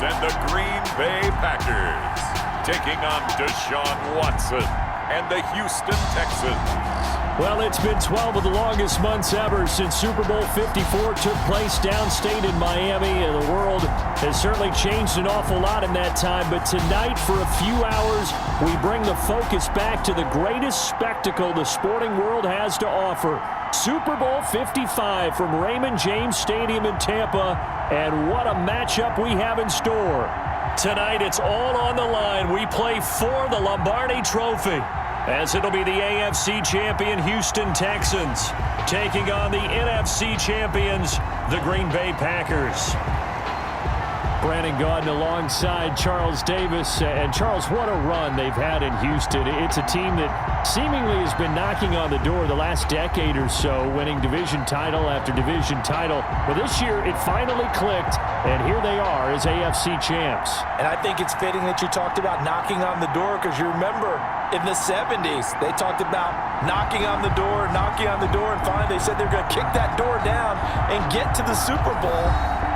and the Green Bay Packers, taking on Deshaun Watson and the Houston Texans. Well, it's been 12 of the longest months ever since Super Bowl 54 took place downstate in Miami, and the world has certainly changed an awful lot in that time. But tonight, for a few hours, we bring the focus back to the greatest spectacle the sporting world has to offer. Super Bowl 55 from Raymond James Stadium in Tampa, and what a matchup we have in store. Tonight, it's all on the line. We play for the Lombardi Trophy, as it'll be the AFC champion Houston Texans taking on the NFC champions, the Green Bay Packers. Brandon Gaudin alongside Charles Davis. And Charles, what a run they've had in Houston. It's a team that seemingly has been knocking on the door the last decade or so, winning division title after division title. But this year, it finally clicked, and here they are as AFC champs. And I think it's fitting that you talked about knocking on the door, because you remember in the 70s, they talked about knocking on the door, and finally they said they're going to kick that door down and get to the Super Bowl,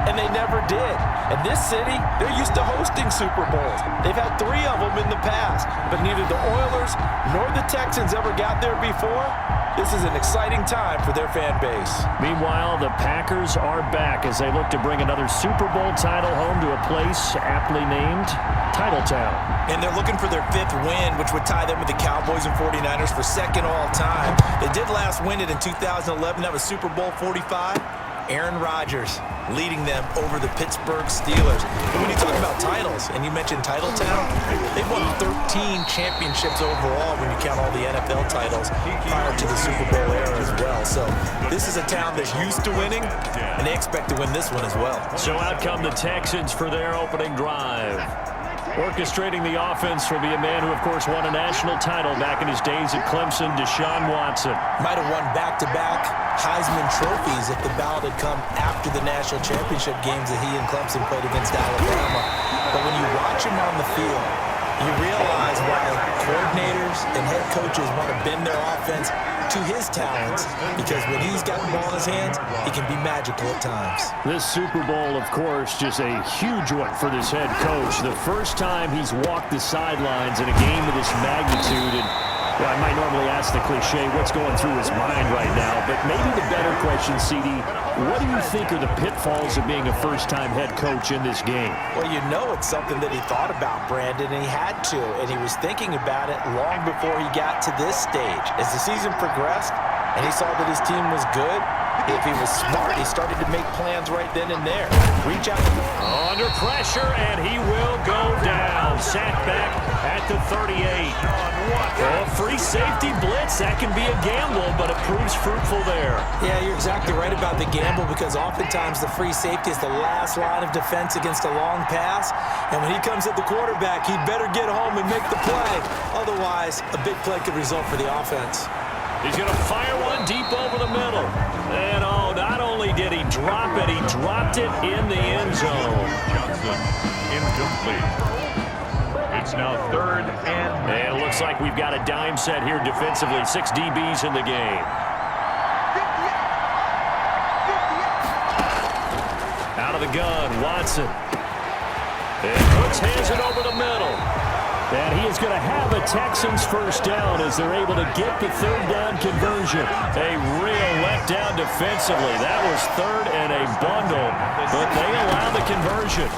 and they never did. And this city, they're used to hosting Super Bowls. They've had 3 of them in the past, but neither the Oilers nor the Texans ever got there before. This is an exciting time for their fan base. Meanwhile, the Packers are back as they look to bring another Super Bowl title home to a place aptly named Titletown. And they're looking for their 5th win, which would tie them with the Cowboys and 49ers for 2nd all time. They did last win it in 2011. That was Super Bowl 45. Aaron Rodgers leading them over the Pittsburgh Steelers. And when you talk about titles, and you mentioned Titletown, they've won 13 championships overall when you count all the NFL titles prior to the Super Bowl era as well. So this is a town that's used to winning, and they expect to win this one as well. So out come the Texans for their opening drive. Orchestrating the offense will be a man who, of course, won a national title back in his days at Clemson, Deshaun Watson. Might have won back-to-back Heisman trophies if the ballot had come after the national championship games that he and Clemson played against Alabama. But when you watch him on the field, you realize why coordinators and head coaches want to bend their offense to his talents, because when he's got the ball in his hands, he can be magical at times. This Super Bowl, of course, just a huge one for this head coach. The first time he's walked the sidelines in a game of this magnitude. And well, I might normally ask the cliche, what's going through his mind right now? But maybe the better question, CD, what do you think are the pitfalls of being a first-time head coach in this game? Well, you know it's something that he thought about, Brandon, and he had to. And he was thinking about it long before he got to this stage. As the season progressed and he saw that his team was good, if he was smart, he started to make plans right then and there. Reach out. Under pressure, and he will go down. Sacked back at the 38. Oh, free safety blitz. That can be a gamble, but it proves fruitful there. Yeah, you're exactly right about the gamble, because oftentimes the free safety is the last line of defense against a long pass. And when he comes at the quarterback, he'd better get home and make the play. Otherwise, a big play could result for the offense. He's going to fire one deep over the middle. And, oh, not only did he drop it, he dropped it in the end zone. Johnson, incomplete. It's now 3rd and... And it looks like we've got a dime set here defensively. 6 DBs in the game. Out of the gun, Watson. And Cooks hands it over the middle. And he is going to have a Texans first down as they're able to get the 3rd down conversion. A real letdown defensively. That was 3rd and a bundle, but they allow the conversion.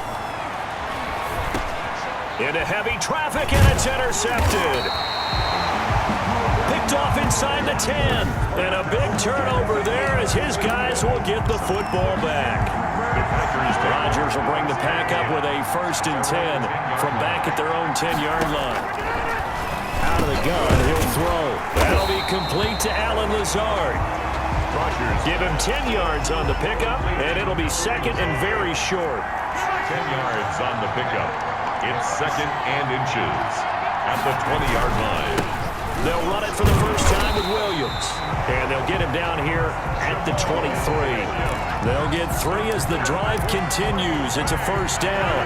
Into heavy traffic, and it's intercepted. Picked off inside the 10. And a big turnover there as his guys will get the football back. Rodgers will bring the pack up with a 1st and 10 from back at their own 10-yard line. Out of the gun, he'll throw. That'll be complete to Allen Lazard. Rodgers. Give him 10 yards on the pickup, and it'll be 2nd and very short. 10 yards on the pickup. It's 2nd and inches at the 20-yard line. They'll run it for the first time with Williams. And they'll get him down here at the 23. They'll get 3 as the drive continues. It's a first down.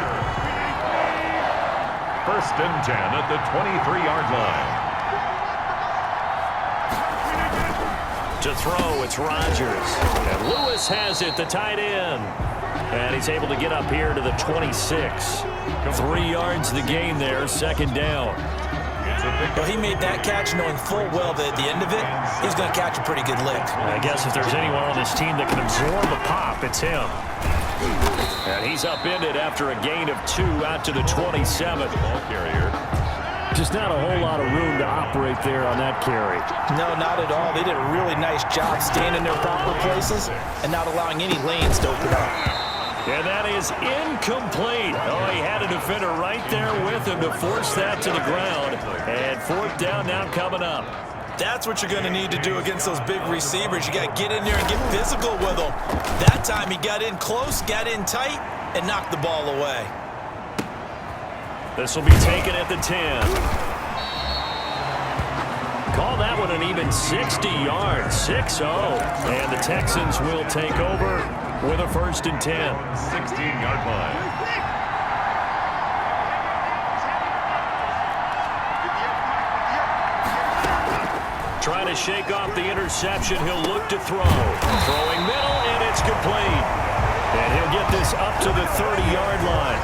1st and 10 at the 23-yard line. To throw, it's Rodgers. And Lewis has it, the tight end. And he's able to get up here to the 26. 3 yards the gain there, second down. Well, he made that catch knowing full well that at the end of it, he's going to catch a pretty good lick. I guess if there's anyone on this team that can absorb a pop, it's him. And he's upended after a gain of 2 out to the 27. Ball carrier. Just not a whole lot of room to operate there on that carry. No, not at all. They did a really nice job staying in their proper places and not allowing any lanes to open up. And that is incomplete. Oh, he had a defender right there with him to force that to the ground. And fourth down now coming up. That's what you're going to need to do against those big receivers. You got to get in there and get physical with them. That time he got in close, got in tight, and knocked the ball away. This will be taken at the 10. Call that one an even 60 yards, 6-0. And the Texans will take over with a 1st and 10. 16-yard line. Trying to shake off the interception. He'll look to throw. Throwing middle, and it's complete. And he'll get this up to the 30-yard line.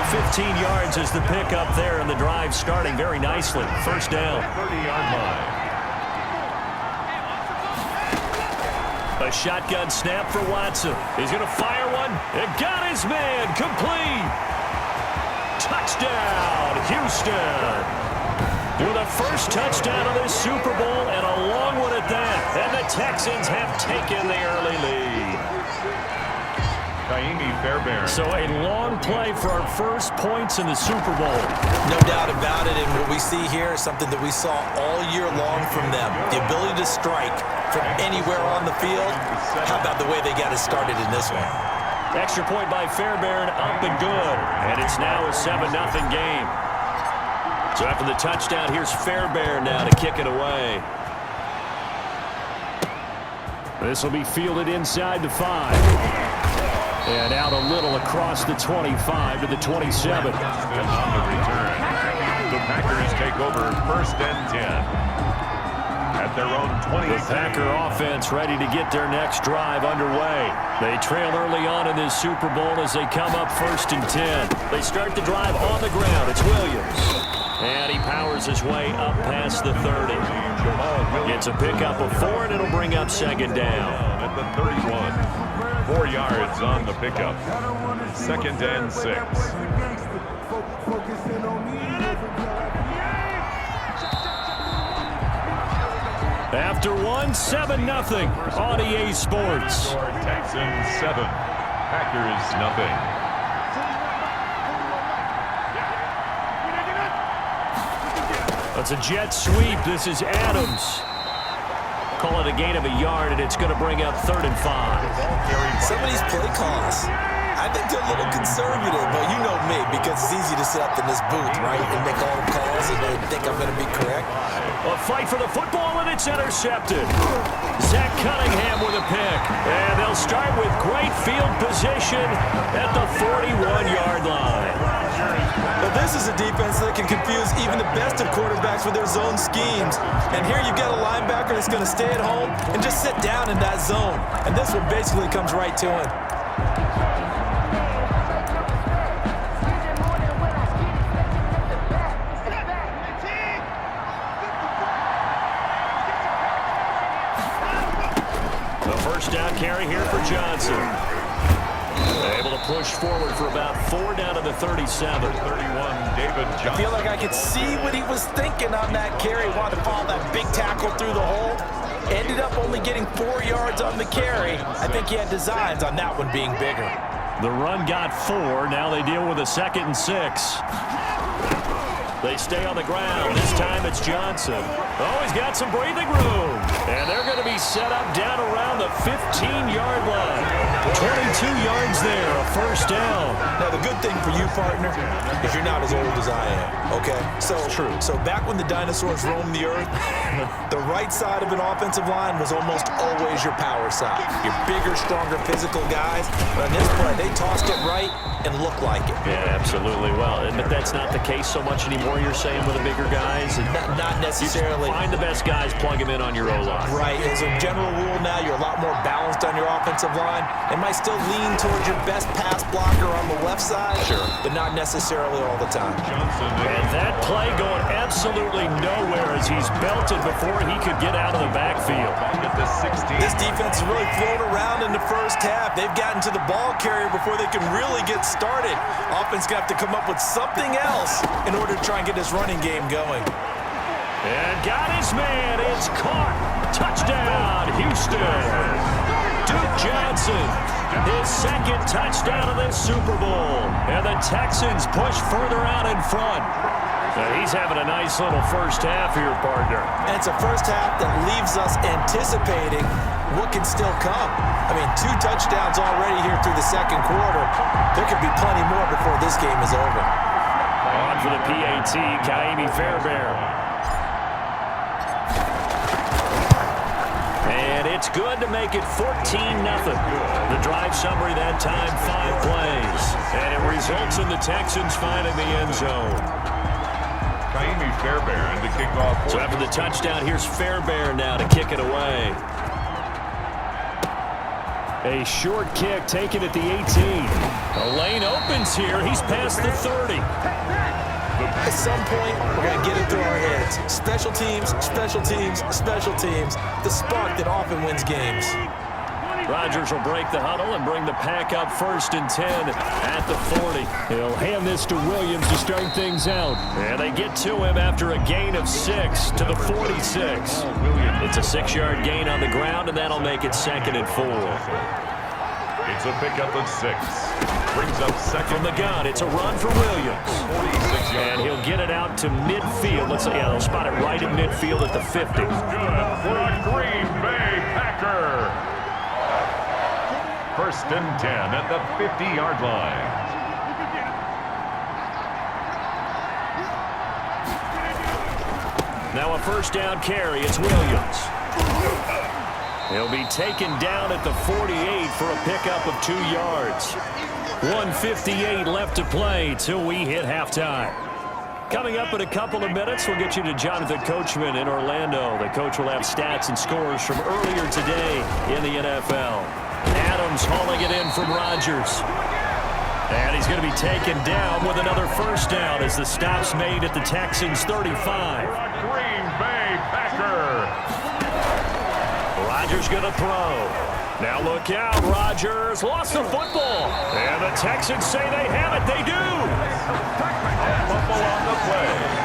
15 yards is the pickup there, and the drive starting very nicely. First down. 30-yard line. A shotgun snap for Watson. He's going to fire one. It got his man. Complete. Touchdown, Houston. With a first touchdown of this Super Bowl and a long one at that. And the Texans have taken the early lead. So a long play for our first points in the Super Bowl. No doubt about it, and what we see here is something that we saw all year long from them. The ability to strike from anywhere on the field. How about the way they got it started in this one? Extra point by Fairbairn, up and good. And it's now a 7-0 game. So after the touchdown, here's Fairbairn now to kick it away. This will be fielded inside the 5. And out a little across the 25 to the 27. On the return, the Packers take over 1st and 10. At their own 20. The Packer offense ready to get their next drive underway. They trail early on in this Super Bowl as they come up 1st and 10. They start the drive on the ground. It's Williams. And he powers his way up past the 30. Gets a pickup of 4, and it'll bring up 2nd down. At the 31. 4 yards on the pickup. 2nd and 6. After 1, 7-0 on EA Sports. Texans 7. Packers nothing. It's a jet sweep. This is Adams. Call it a gain of a yard, and it's going to bring up 3rd and 5. Some of these play calls, I think they're a little conservative, but you know me, because it's easy to sit up in this booth, right, and make all the calls and they think I'm going to be correct. A fight for the football, and it's intercepted. Zach Cunningham with a pick. And they'll start with great field position at the 41-yard line. But this is a defense that can confuse even the best of quarterbacks with their zone schemes. And here you've got a linebacker that's going to stay at home and just sit down in that zone. And this one basically comes right to him. The first down carry here for Johnson. Able to push forward for about 4 down to the 37. 31, David Johnson. I feel like I could see what he was thinking on that carry. Wanted to follow that big tackle through the hole. Ended up only getting 4 yards on the carry. I think he had designs on that one being bigger. The run got 4. Now they deal with a 2nd and 6. They stay on the ground. This time it's Johnson. Oh, he's got some breathing room. And they're going to be set up down around the 15-yard line. 22 yards there, a first down. Now, the good thing for you, partner, is you're not as old as I am, okay? So, true. So back when the dinosaurs roamed the earth, the right side of an offensive line was almost always your power side. Your bigger, stronger, physical guys. But on this play, they tossed it right and looked like it. Yeah, absolutely. Well, but that's not the case so much anymore more, you're saying, with the bigger guys? Not necessarily. Find the best guys, plug them in on your O-line. Right. As a general rule now, you're a lot more balanced on your offensive line. It might still lean towards your best pass blocker on the left side, sure, but not necessarily all the time. And that play going absolutely nowhere as he's belted before he could get out of the backfield. This defense is really thrown around in the first half. They've gotten to the ball carrier before they can really get started. Offense got to come up with something else in order to try and get this running game going. And got his man. It's caught. Touchdown, Houston. Duke Johnson, his second touchdown of this Super Bowl. And the Texans push further out in front. He's having a nice little first half here, partner. And it's a first half that leaves us anticipating what can still come. I mean, 2 touchdowns already here through the second quarter. There could be plenty more before this game is over. On for the PAT, Kaimi Fairbairn. And it's good to make it 14-0. The drive summary that time, 5 plays. And it results in the Texans finding the end zone. Kaimi Fairbairn to kick off. So after the touchdown, here's Fairbairn now to kick it away. A short kick taken at the 18. The lane opens here. He's past the 30. At some point, we're going to get it through our heads. Special teams, special teams, special teams. The spark that often wins games. Rodgers will break the huddle and bring the pack up 1st and 10 at the 40. He'll hand this to Williams to start things out. And they get to him after a gain of 6 to the 46. It's a 6-yard gain on the ground, and that'll make it 2nd and 4. It's a pickup of 6. Brings up second. From the gun, it's a run for Williams. And he'll get it out to midfield. Let's say, they'll spot it right at midfield at the 50. Good for a Green Bay Packer. 1st and 10 at the 50-yard line. Now a 1st down carry. It's Williams. He'll be taken down at the 48 for a pickup of 2 yards. 1:58 left to play till we hit halftime. Coming up in a couple of minutes, we'll get you to Jonathan Coachman in Orlando. The coach will have stats and scores from earlier today in the NFL. Adams hauling it in from Rodgers. And he's going to be taken down with another 1st down as the stop's made at the Texans' 35. Green Bay Packer. Rodgers going to throw. Now look out, Rodgers lost the football. And the Texans say they have it. They do. Fumble on the play.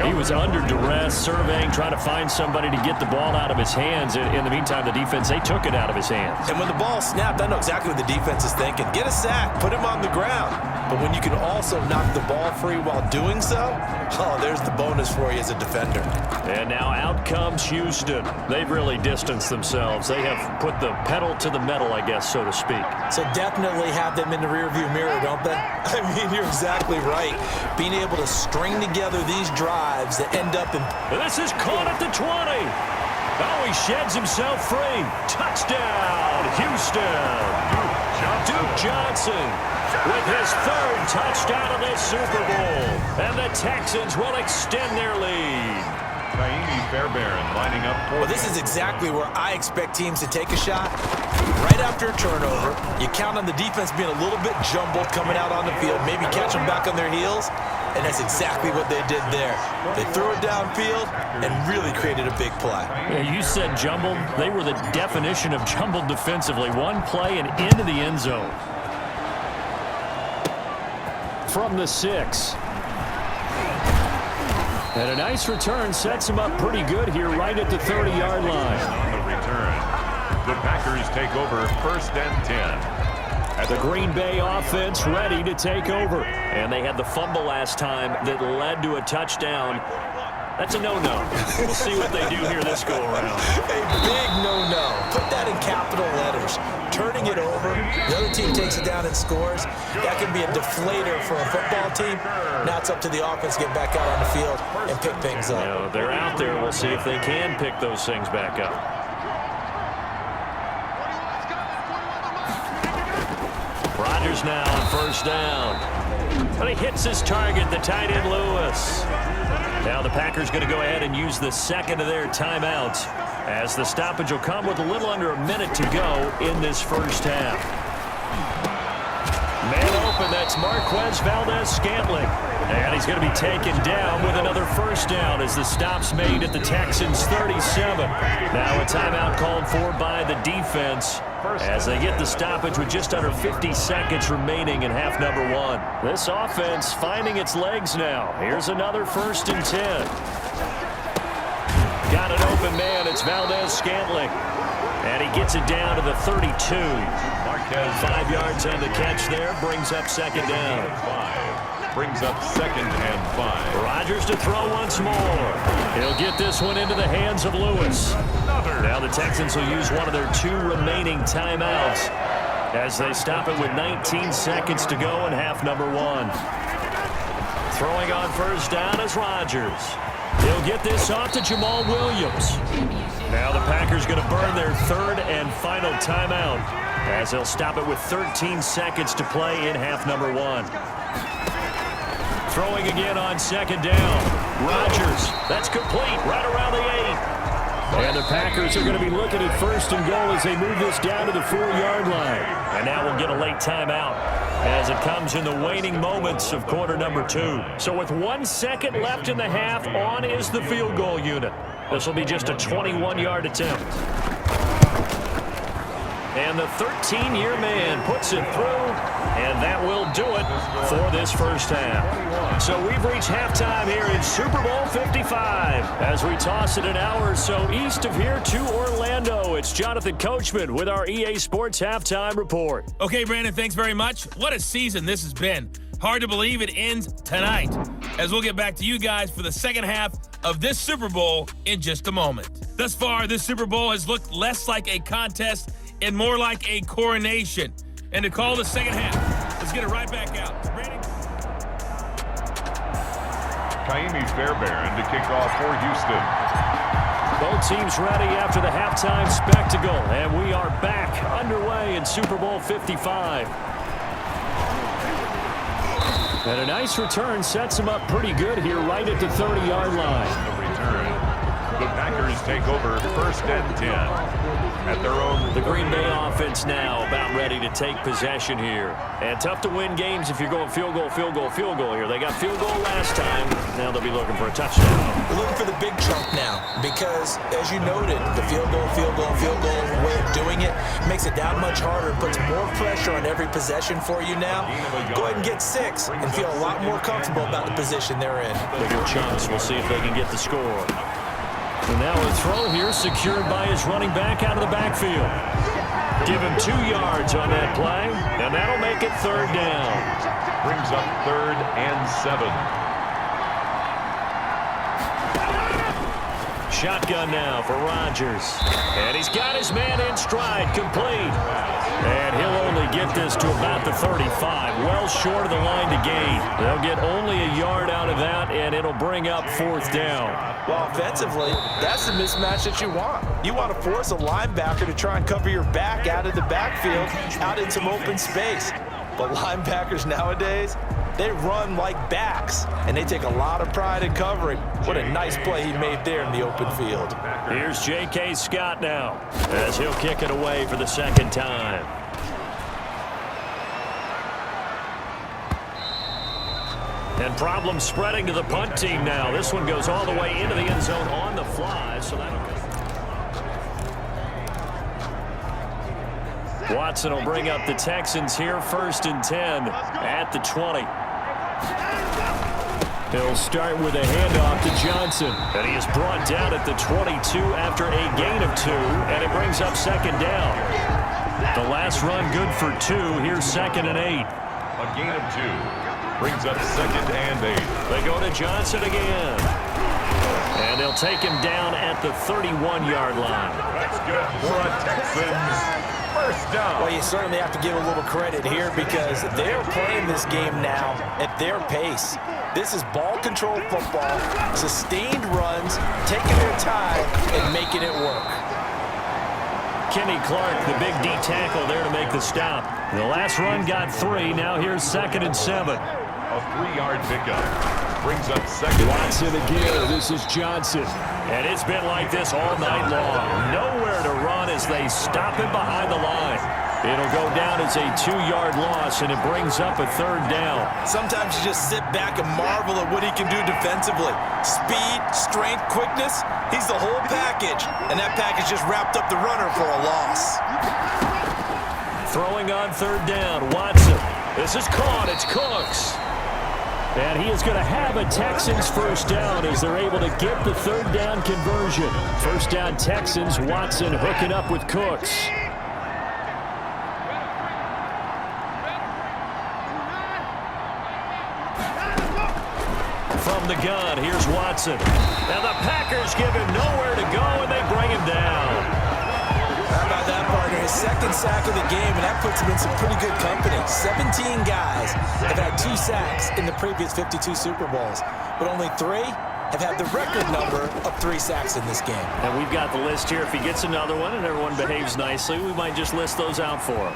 He was under duress, surveying, trying to find somebody to get the ball out of his hands. In the meantime, the defense, they took it out of his hands. And when the ball snapped, I know exactly what the defense is thinking. Get a sack, put him on the ground. But when you can also knock the ball free while doing so, oh, there's the bonus for you as a defender. And now out comes Houston. They've really distanced themselves. They have put the pedal to the metal, I guess, so to speak. So definitely have them in the rearview mirror, don't they? I mean, you're exactly right. Being able to string together these drives that end up in... This is caught at the 20. Oh, he sheds himself free. Touchdown, Houston. Duke Johnson with his 3rd touchdown of this Super Bowl. And the Texans will extend their lead. Kaimi Fairbairn lining up for... Well, this is exactly where I expect teams to take a shot. Right after a turnover, you count on the defense being a little bit jumbled coming out on the field, maybe catch them back on their heels, and that's exactly what they did there. They threw it downfield and really created a big play. Yeah, you said jumbled. They were the definition of jumbled defensively. One play and into the end zone. From the 6. And a nice return sets him up pretty good here right at the 30-yard line. On the return, the Packers take over 1st and 10. The Green Bay offense ready to take over. And they had the fumble last time that led to a touchdown. That's a no-no. We'll see what they do here this go-around. A big no-no. Put that in capital letters. Turning it over, the other team takes it down and scores. That can be a deflator for a football team. Now it's up to the offense to get back out on the field and pick things up. You know, they're out there. We'll see if they can pick those things back up. Rodgers now on first down. But he hits his target, the tight end Lewis. Now the Packers going to go ahead and use the second of their timeouts, as the stoppage will come with a little under a minute to go in this first half. Man open, that's Marquez Valdez-Scantling. And he's going to be taken down with another first down as the stop's made at the Texans' 37. Now a timeout called for by the defense as they get the stoppage with just under 50 seconds remaining in half number one. This offense finding its legs now. Here's another 1st and 10. Got an open man. It's Valdez-Scantling. And he gets it down to the 32. 5 yards on the catch there. Brings up second down. Brings up 2nd and 5. Rodgers to throw once more. He'll get this one into the hands of Lewis. Now the Texans will use one of their 2 remaining timeouts as they stop it with 19 seconds to go in half number one. Throwing on first down is Rodgers. He'll get this off to Jamal Williams. Now the Packers going to burn their 3rd and final timeout as they'll stop it with 13 seconds to play in half number one. Throwing again on second down. Rodgers, that's complete right around the 8. And the Packers are going to be looking at 1st and goal as they move this down to the 4-yard line. And now we'll get a late timeout as it comes in the waning moments of quarter number 2. So with 1 second left in the half, on is the field goal unit. This will be just a 21-yard attempt. And the 13-year man puts it through, and that will do it for this first half. So we've reached halftime here in Super Bowl 55 as we toss it an hour or so east of here to Orlando. It's Jonathan Coachman with our EA Sports Halftime Report. Okay, Brandon, thanks very much. What a season this has been. Hard to believe it ends tonight, as we'll get back to you guys for the second half of this Super Bowl in just a moment. Thus far, this Super Bowl has looked less like a contest and more like a coronation. And to call the second half, let's get it right back out. Brandon? Kaimi Fairbairn to kick off for Houston. Both teams ready after the halftime spectacle, and we are back underway in Super Bowl 55. And a nice return sets them up pretty good here right at the 30-yard line. The return. The Packers take over 1st and 10. At their own. The Green Bay offense now about ready to take possession here. And tough to win games if you're going field goal here. They got field goal last time. Now they'll be looking for a touchdown. We're looking for the big chunk now because, as you noted, the field goal way of doing it makes it that much harder. It puts more pressure on every possession for you now. Go ahead and get 6 and feel a lot more comfortable about the position they're in. Bigger chunks. We'll see if they can get the score. And now a throw here secured by his running back out of the backfield. Give him 2 yards on that play, and that'll make it 3rd down. Brings up 3rd and 7. Shotgun now for Rodgers. And he's got his man in stride, complete. And he'll only get this to about the 35, well short of the line to gain. They'll get only a yard out of that, and it'll bring up 4th down. Well, offensively, that's the mismatch that you want. You want to force a linebacker to try and cover your back out of the backfield, out in some open space. But linebackers nowadays, they run like backs, and they take a lot of pride in covering. What a nice play he made there in the open field. Here's J.K. Scott now, as he'll kick it away for the 2nd time. And problems spreading to the punt team now. This one goes all the way into the end zone on the fly, so that'll go. Watson will bring up the Texans here, 1st and 10 at the 20. He'll start with a handoff to Johnson. And he is brought down at the 22 after a gain of 2, and it brings up 2nd down. The last run good for 2. Here's 2nd and 8. A gain of 2. Brings up 2nd and 8. They go to Johnson again. And they'll take him down at the 31-yard line. That's good for a Texans. 1st down. Well, you certainly have to give a little credit here because they're playing this game now at their pace. This is ball control football, sustained runs, taking their time and making it work. Kenny Clark, the big D tackle there to make the stop. The last run got 3. Now here's 2nd and 7. A 3-yard pickup. Brings up 2nd. Watson again. This is Johnson. And it's been like this all night long. Nowhere to run as they stop him behind the line. It'll go down as a 2-yard loss, and it brings up a 3rd down. Sometimes you just sit back and marvel at what he can do defensively. Speed, strength, quickness. He's the whole package. And that package just wrapped up the runner for a loss. Throwing on 3rd down. Watson. This is caught. It's Cooks. And he is going to have a Texans 1st down as they're able to get the 3rd down conversion. 1st down Texans. Watson hooking up with Cooks. From the gun, here's Watson. Now the Packers give him nowhere to go, and they bring him down. How about that, partner? His 2nd sack of the game, and that puts him in some pretty good company. 17 guys have had 2 sacks in the previous 52 Super Bowls, but only 3 have had the record number of 3 sacks in this game. And we've got the list here. If he gets another one and everyone behaves nicely, we might just list those out for him.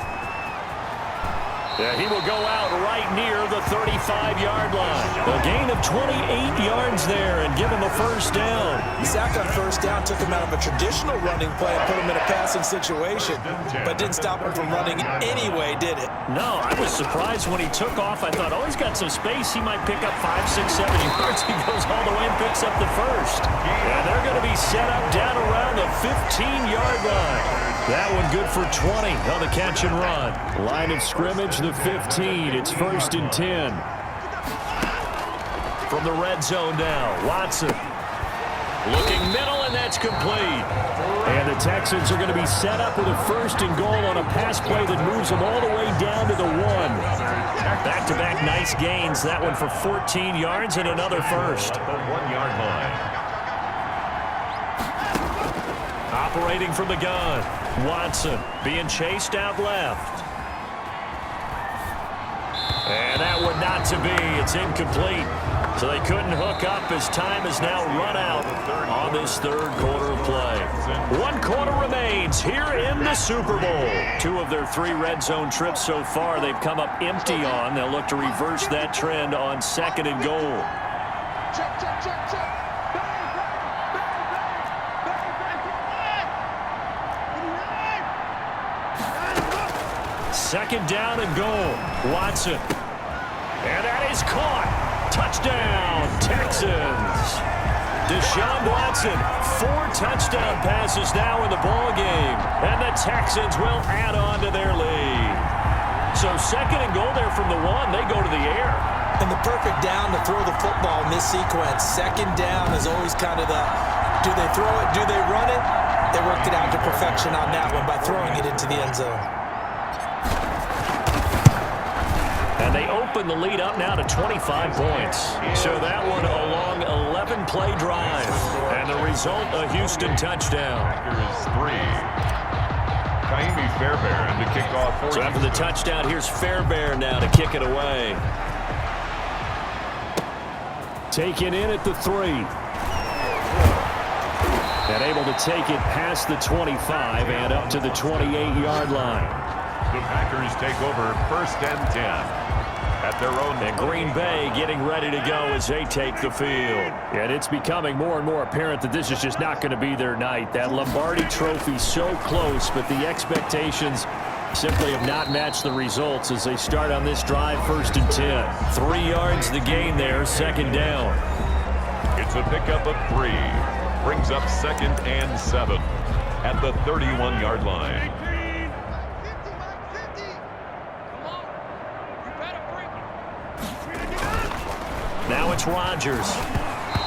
Yeah, he will go out right near the 35-yard line. A gain of 28 yards there and give him a 1st down. The sack on 1st down took him out of a traditional running play and put him in a passing situation, but didn't stop him from running anyway, did it? No, I was surprised when he took off. I thought, oh, he's got some space. He might pick up 5, 6, 7 yards. He goes all the way and picks up the 1st. And they're going to be set up down around the 15-yard line. That one good for 20 on the catch and run. Line of scrimmage, the 15. It's 1st and 10. From the red zone now, Watson. Looking middle, and that's complete. And the Texans are going to be set up with a 1st and goal on a pass play that moves them all the way down to the 1. Back-to-back nice gains. That one for 14 yards and another 1st. 1-yard line. Operating from the gun, Watson being chased out left. And that one not to be. It's incomplete. So they couldn't hook up as time is now run out on this 3rd quarter of play. 1 quarter remains here in the Super Bowl. 2 of their 3 red zone trips so far they've come up empty on. They'll look to reverse that trend on 2nd and goal. Check. 2nd down and goal. Watson. And that is caught. Touchdown, Texans. Deshaun Watson, 4 touchdown passes now in the ball game. And the Texans will add on to their lead. So 2nd and goal there from the 1. They go to the air. And the perfect down to throw the football in this sequence. 2nd down is always kind of the, do they throw it, do they run it? They worked it out to perfection on that one by throwing it into the end zone. And they open the lead up now to 25 points. So that one a long 11-play drive. And the result, a Houston touchdown. Packers 3. Kaimi Fairbairn to kick off. So after the touchdown, here's Fairbairn now to kick it away. Taken in at the 3. And able to take it past the 25 and up to the 28-yard line. The Packers take over 1st and 10. At their own. And Green Bay getting ready to go as they take the field. And it's becoming more and more apparent that this is just not going to be their night. That Lombardi trophy so close, but the expectations simply have not matched the results as they start on this drive 1st and 10. 3 yards the gain there, 2nd down. It's a pickup of 3. Brings up 2nd and 7 at the 31-yard line. Now it's Rodgers.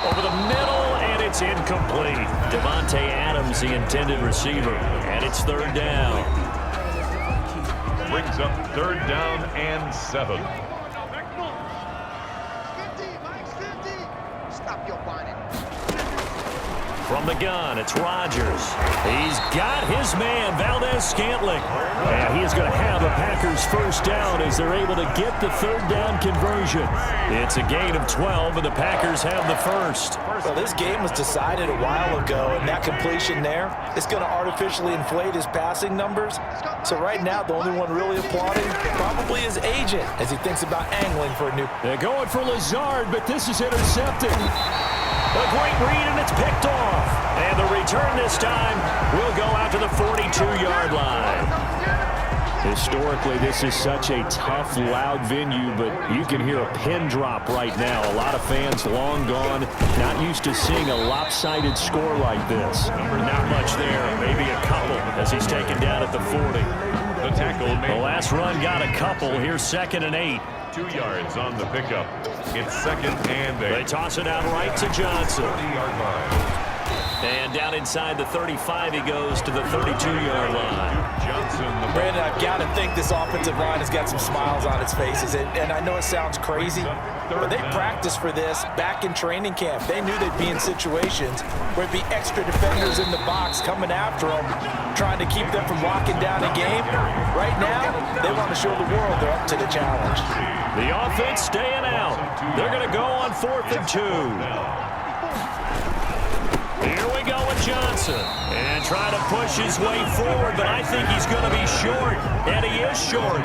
Over the middle, and it's incomplete. Devontae Adams, the intended receiver. And it's 3rd down. Brings up 3rd down and 7. From the gun, it's Rodgers. He's got his man, Valdez Valdes-Scantling. And he is going to have a Packers first down as they're able to get the third down conversion. It's a gain of 12, and the Packers have the first. Well, this game was decided a while ago, and that completion there is going to artificially inflate his passing numbers. So right now, the only one really applauding probably his agent as he thinks about angling for a new... They're going for Lazard, but this is intercepted. A great read, and it's picked off. And the return this time will go out to the 42-yard line. Historically, this is such a tough, loud venue, but you can hear a pin drop right now. A lot of fans long gone, not used to seeing a lopsided score like this. Not much there, maybe a couple as he's taken down at the 40. The tackle made. The last run got a couple. Here's 2nd and 8. 2 yards on the pickup. It's 2nd and 8. They toss it out right to Johnson. 30-yard line. And down inside the 35, he goes to the 32-yard line. Johnson, Brandon, I've got to think this offensive line has got some smiles on its faces. And I know it sounds crazy, but they practiced for this back in training camp. They knew they'd be in situations where it'd be extra defenders in the box coming after them, trying to keep them from locking down a game. Right now, they want to show the world they're up to the challenge. The offense staying out. They're going to go on 4th and 2. Here we go with Johnson. And trying to push his way forward, but I think he's going to be short. And he is short.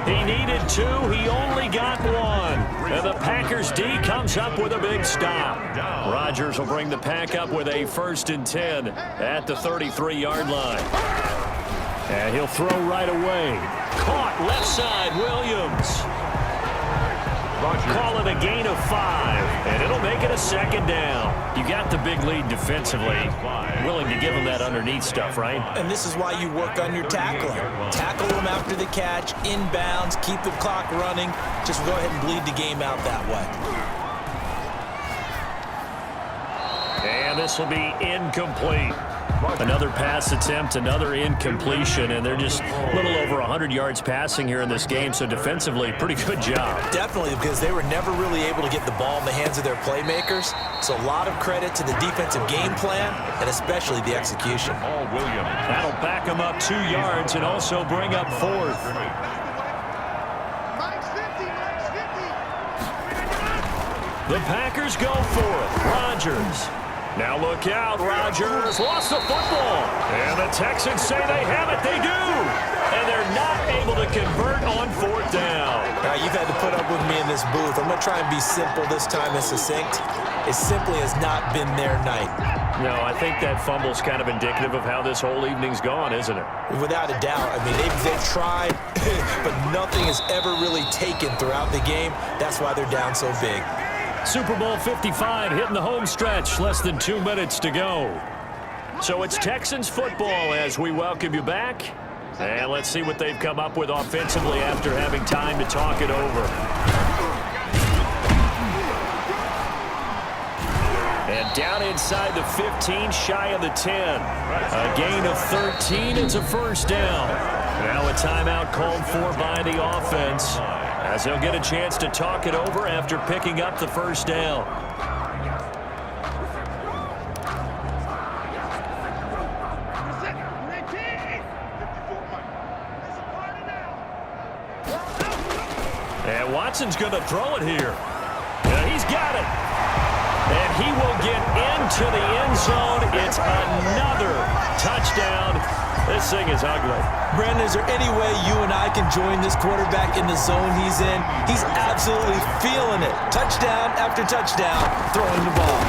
He needed 2. He only got 1. And the Packers D comes up with a big stop. Rodgers will bring the pack up with a 1st and 10 at the 33-yard line. And he'll throw right away. Caught left side, Williams. Call it a gain of 5, and it'll make it a 2nd down. You got the big lead defensively. Willing to give them that underneath stuff, right? And this is why you work on your tackling. Tackle them after the catch, inbounds, keep the clock running. Just go ahead and bleed the game out that way. And this will be incomplete. Another pass attempt, another incompletion, and they're just a little over 100 yards passing here in this game, so defensively, pretty good job. Definitely, because they were never really able to get the ball in the hands of their playmakers, so a lot of credit to the defensive game plan, and especially the execution. That'll back them up 2 yards and also bring up 4th. The Packers go for it. Rodgers. Now look out, Rodgers lost the football. And the Texans say they have it. They do. And they're not able to convert on 4th down. Now, you've had to put up with me in this booth. I'm going to try and be simple this time and succinct. It simply has not been their night. No, I think that fumble's kind of indicative of how this whole evening's gone, isn't it? Without a doubt. I mean, they've tried, but nothing has ever really taken throughout the game. That's why they're down so big. Super Bowl 55 hitting the home stretch. Less than 2 minutes to go. So it's Texans football as we welcome you back. And let's see what they've come up with offensively after having time to talk it over. And down inside the 15, shy of the 10. A gain of 13. It's a first down. Now a timeout called for by the offense, as they'll get a chance to talk it over after picking up the first down. And Watson's going to throw it here. And he's got it. And he will get into the end zone. It's another touchdown. This thing is ugly. Brandon, is there any way you and I can join this quarterback in the zone he's in? He's absolutely feeling it. Touchdown after touchdown, throwing the ball.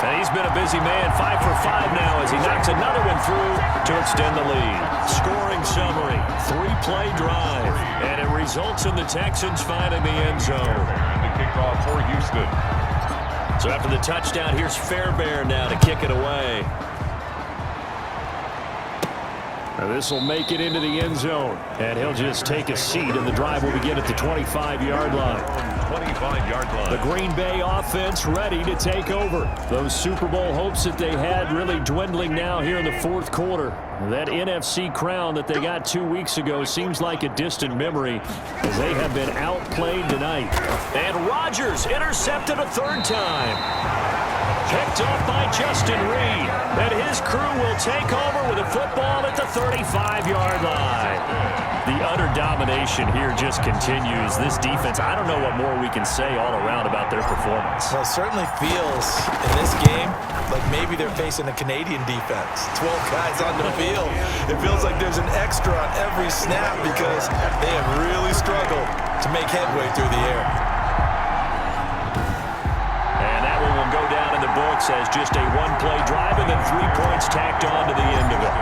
And he's been a busy man, 5 for 5 now as he knocks another one through to extend the lead. Scoring summary, 3-play drive, and it results in the Texans finding the end zone. And the kickoff for Houston. So after the touchdown, here's Fairbairn now to kick it away. Now this will make it into the end zone, and he'll just take a seat, and the drive will begin at the 25-yard line. 25-yard line. The Green Bay offense ready to take over. Those Super Bowl hopes that they had really dwindling now here in the fourth quarter. That NFC crown that they got 2 weeks ago seems like a distant memory as they have been outplayed tonight. And Rodgers intercepted a third time. Picked off by Justin Reed. And his crew will take over with a football at the 35-yard line. The utter domination here just continues. This defense, I don't know what more we can say all around about their performance. Well, it certainly feels in this game like maybe they're facing a Canadian defense. 12 guys on the field. It feels like there's an extra on every snap because they have really struggled to make headway through the air. And that one will go down in the books as just a one-play drive and then 3 points tacked on to the end of it.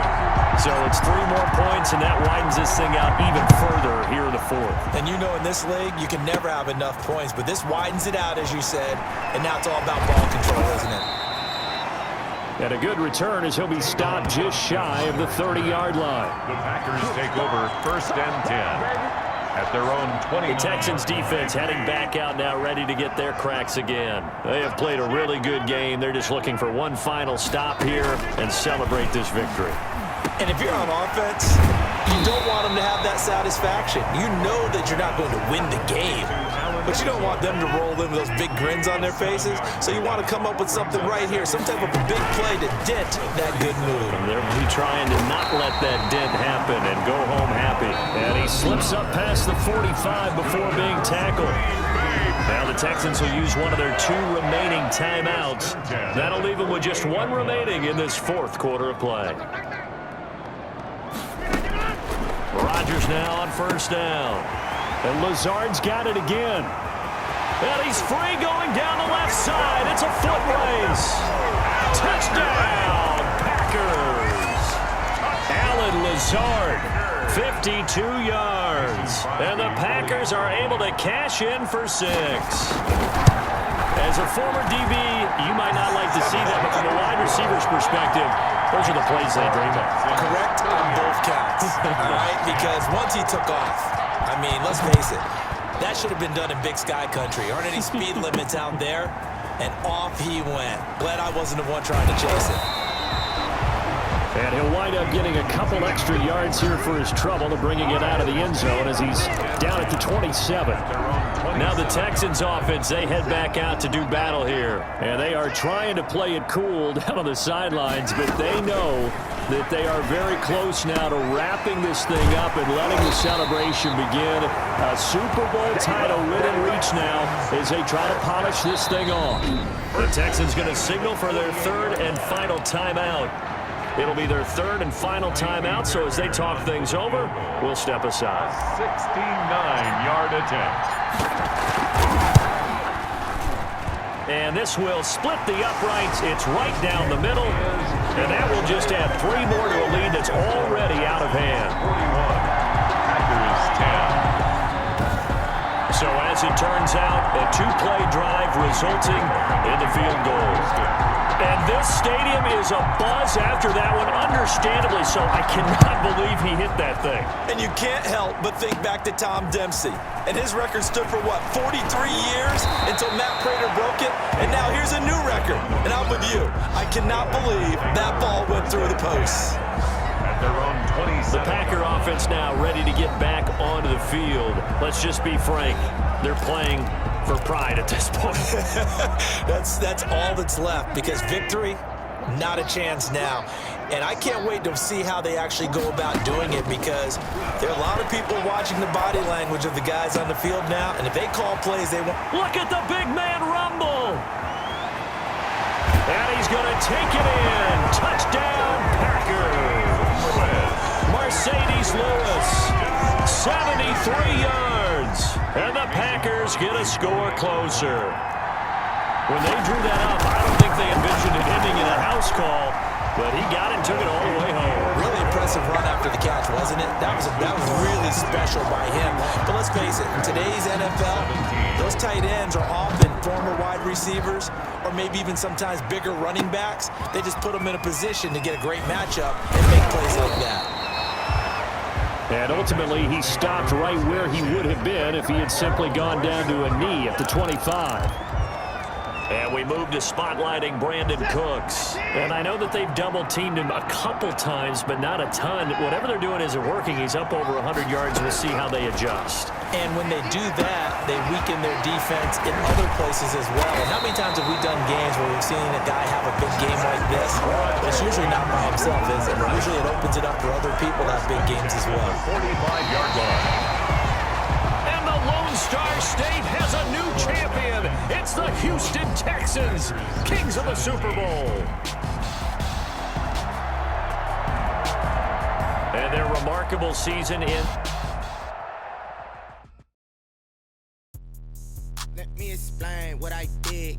So it's 3 more points, and that widens this thing out even further here in the fourth. And you know in this league, you can never have enough points, but this widens it out, as you said, and now it's all about ball control, isn't it? And a good return as he'll be stopped just shy of the 30-yard line. The Packers take over 1st and 10 at their own 20. The Texans defense heading back out now, ready to get their cracks again. They have played a really good game. They're just looking for one final stop here and celebrate this victory. And if you're on offense, you don't want them to have that satisfaction. You know that you're not going to win the game, but you don't want them to roll in with those big grins on their faces. So you want to come up with something right here, some type of a big play to dent that good move. And they'll be trying to not let that dent happen and go home happy. And he slips up past the 45 before being tackled. Now the Texans will use one of their 2 remaining timeouts. That'll leave them with just 1 remaining in this 4th quarter of play. Rodgers now on 1st down. And Lazard's got it again. And he's free going down the left side. It's a foot race. Touchdown, Packers. Allen Lazard, 52 yards. And the Packers are able to cash in for 6. As a former DB, you might not like to see that, but from a wide receiver's perspective, those are the plays they dream of. Correct on both counts, all right? Because once he took off, I mean, let's face it, that should have been done in Big Sky Country. Aren't any speed limits out there? And off he went. Glad I wasn't the one trying to chase it. And he'll wind up getting a couple extra yards here for his trouble to bringing it out of the end zone as he's down at the 27. Now the Texans offense, they head back out to do battle here. And they are trying to play it cool down on the sidelines, but they know that they are very close now to wrapping this thing up and letting the celebration begin. A Super Bowl title within reach now as they try to polish this thing off. The Texans going to signal for their 3rd and final timeout. It'll be their 3rd and final timeout, so as they talk things over, we'll step aside. 69-yard attempt. And this will split the uprights. It's right down the middle. And that will just add 3 more to a lead that's already out of hand. 41. Packers 10. So as it turns out, a 2-play drive resulting in the field goal. And this stadium is abuzz after that one, understandably so. I cannot believe he hit that thing. And you can't help but think back to Tom Dempsey. And his record stood for, what, 43 years until Matt Prater broke it? And now here's a new record. And I'm with you. I cannot believe that ball went through the posts. At their own 27. The Packer offense now ready to get back onto the field. Let's just be frank. They're playing for pride at this point. That's all that's left because victory, not a chance now. And I can't wait to see how they actually go about doing it because there are a lot of people watching the body language of the guys on the field now, and if they call plays, they won't. Look at the big man rumble. And he's going to take it in. Touchdown, Packers. Mercedes Lewis, 73 yards. And the Packers get a score closer. When they drew that up, I don't think they envisioned it ending in a house call, but he got it and took it all the way home. Really impressive run after the catch, wasn't it? That was really special by him. But let's face it, in today's NFL, those tight ends are often former wide receivers or maybe even sometimes bigger running backs. They just put them in a position to get a great matchup and make plays like that. And ultimately, he stopped right where he would have been if he had simply gone down to a knee at the 25. And we move to spotlighting Brandon Cooks. And I know that they've double-teamed him a couple times, but not a ton. Whatever they're doing isn't working. He's up over 100 yards. We'll see how they adjust. And when they do that, they weaken their defense in other places as well. And how many times have we done games where we've seen a guy have a big game like this? But it's usually not by himself, is it? Usually it opens it up for other people to have big games as well. 45-yard line. And the Lone Star State has a new champion. It's the Houston Texans, kings of the Super Bowl. And their remarkable season in... Let me explain what I did.